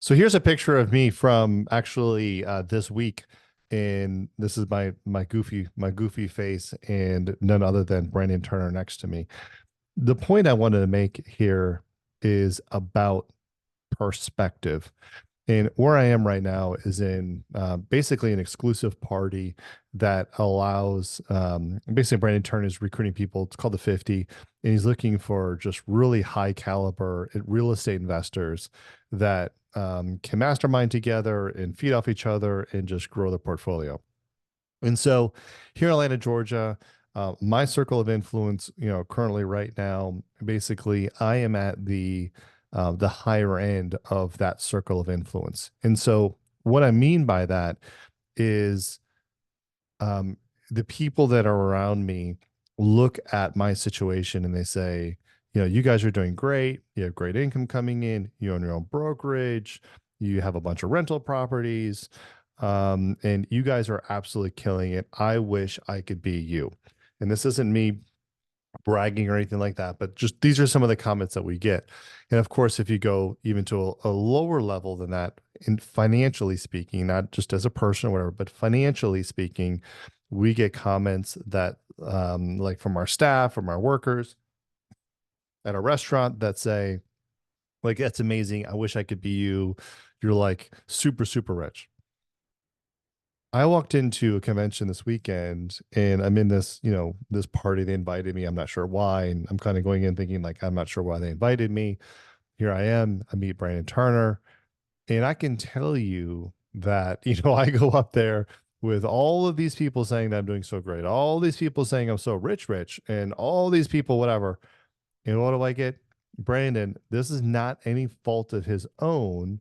So here's a picture of me from actually this week, and this is my goofy face, and none other than Brandon Turner next to me. The point I wanted to make here is about perspective. And where I am right now is in basically an exclusive party that allows basically Brandon Turner is recruiting people. It's called the 50, and he's looking for just really high caliber real estate investors that can mastermind together and feed off each other and just grow the portfolio. And so here in Atlanta, Georgia, my circle of influence, currently right now, basically, I am at the higher end of that circle of influence. And so what I mean by that is um, the people that are around me look at my situation and they say, you guys are doing great. You have great income coming in. You own your own brokerage. You have a bunch of rental properties. And you guys are absolutely killing it. I wish I could be you. And this isn't me bragging or anything like that, but just these are some of the comments that we get. And of course, if you go even to a lower level than that, in financially speaking, not just as a person or whatever, but financially speaking, we get comments that like from our staff, from our workers at a restaurant that say, like, that's amazing. I wish I could be you. You're like super, super rich. I walked into a convention this weekend and I'm in this party. They invited me. I'm not sure why. And I'm kind of going in thinking, like, I'm not sure why they invited me. Here I am. I meet Brandon Turner. And I can tell you that, I go up there with all of these people saying that I'm doing so great, all these people saying I'm so rich, rich, and all these people, whatever. And what do I get? Brandon, this is not any fault of his own,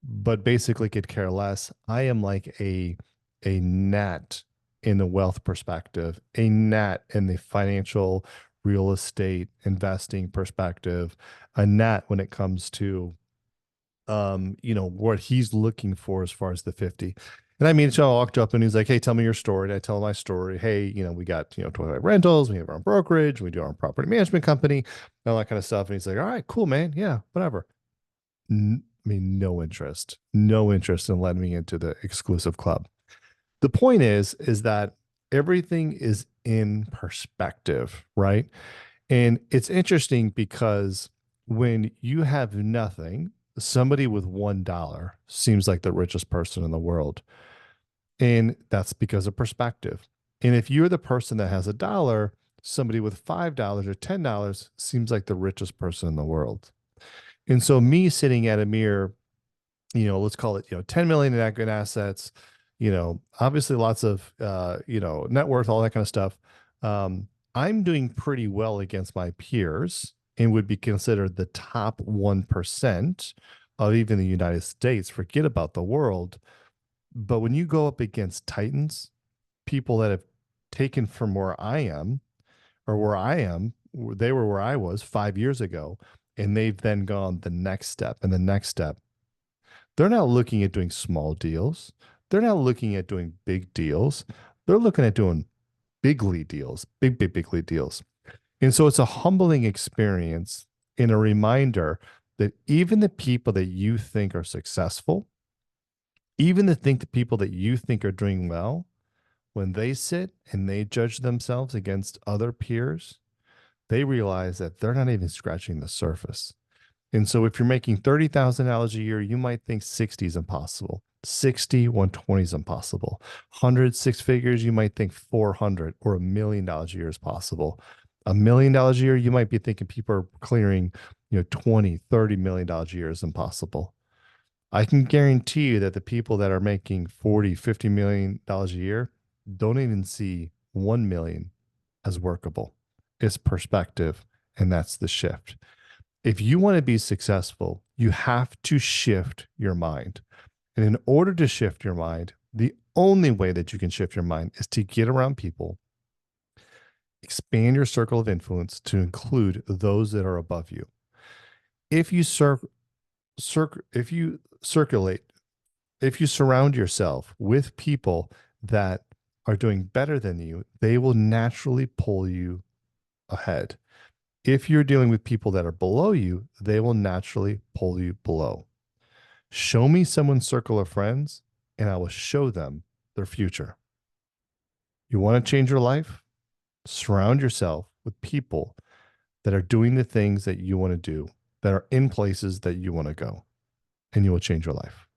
but basically could care less. I am like a gnat in the wealth perspective, a gnat in the financial real estate investing perspective, a gnat when it comes to what he's looking for as far as the 50. And I mean, so I walked up and he's like, "Hey, tell me your story." And I tell him my story. Hey, we got, 25 rentals, we have our own brokerage, we do our own property management company, and all that kind of stuff. And he's like, "All right, cool, man. Yeah, whatever." I mean, no interest in letting me into the exclusive club. The point is that everything is in perspective, right? And it's interesting because when you have nothing, somebody with $1 seems like the richest person in the world. And that's because of perspective. And if you're the person that has $1, somebody with $5 or $10 seems like the richest person in the world. And so me sitting at a mere, let's call it, 10 million in assets, obviously lots of, net worth, all that kind of stuff. I'm doing pretty well against my peers and would be considered the top 1% of even the United States. Forget about the world. But when you go up against titans, people that have taken from where I am or where I am, they were where I was 5 years ago, and they've then gone the next step and the next step. They're not looking at doing small deals. They're not looking at doing big deals. They're looking at doing big lead deals, big lead deals. And so it's a humbling experience and a reminder that even the people that you think are successful, even the people that you think are doing well, when they sit and they judge themselves against other peers, they realize that they're not even scratching the surface. And so if you're making $30,000 a year, you might think 60 is impossible. 60, 120 is impossible. 100, six figures, you might think 400 or $1 million a year is possible. $1 million a year, you might be thinking people are clearing, 20, $30 million a year is impossible. I can guarantee you that the people that are making 40, $50 million a year don't even see 1 million as workable. It's perspective, and that's the shift. If you want to be successful, you have to shift your mind. And in order to shift your mind, the only way that you can shift your mind is to get around people, expand your circle of influence to include those that are above you. If you if you circulate, if you surround yourself with people that are doing better than you, they will naturally pull you ahead. If you're dealing with people that are below you, they will naturally pull you below. Show me someone's circle of friends, and I will show them their future. You want to change your life? Surround yourself with people that are doing the things that you want to do, that are in places that you want to go, and you will change your life.